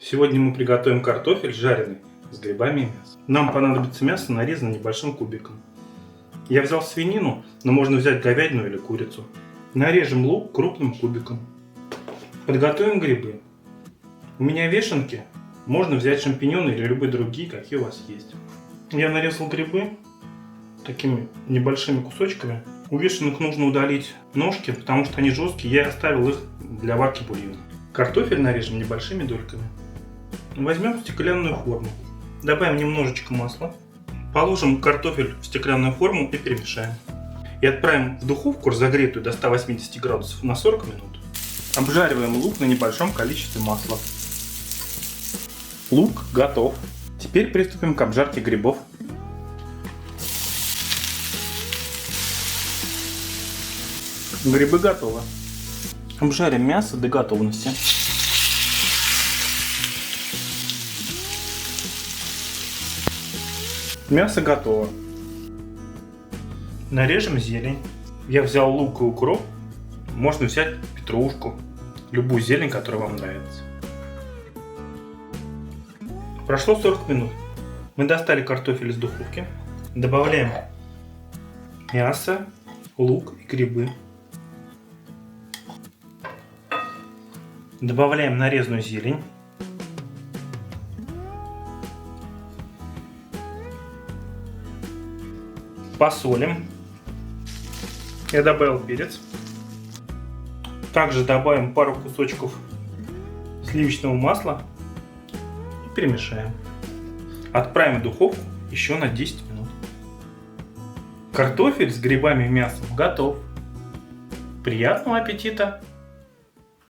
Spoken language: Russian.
Сегодня мы приготовим картофель жареный с грибами и мясом. Нам понадобится мясо, нарезанное небольшим кубиком. Я взял свинину, но можно взять говядину или курицу. Нарежем лук крупным кубиком. Подготовим грибы. У меня вешенки. Можно взять шампиньоны или любые другие, какие у вас есть. Я нарезал грибы такими небольшими кусочками. У вешенок нужно удалить ножки, потому что они жесткие. Я оставил их для варки бульона. Картофель нарежем небольшими дольками. Возьмем стеклянную форму. Добавим немножечко масла. Положим картофель в стеклянную форму и перемешаем. И отправим в духовку, разогретую до 180 градусов, на 40 минут. Обжариваем лук на небольшом количестве масла. Лук готов. Теперь приступим к обжарке грибов. Грибы готовы. Обжарим мясо до готовности. Мясо готово. Нарежем зелень. Я взял лук и укроп. Можно взять петрушку. Любую зелень, которая вам нравится. Прошло 40 минут. Мы достали картофель из духовки. Добавляем мясо, лук и грибы. Добавляем нарезанную зелень. Посолим. Я добавил перец. Также добавим пару кусочков сливочного масла и перемешаем. Отправим в духовку еще на 10 минут. Картофель с грибами и мясом готов. Приятного аппетита!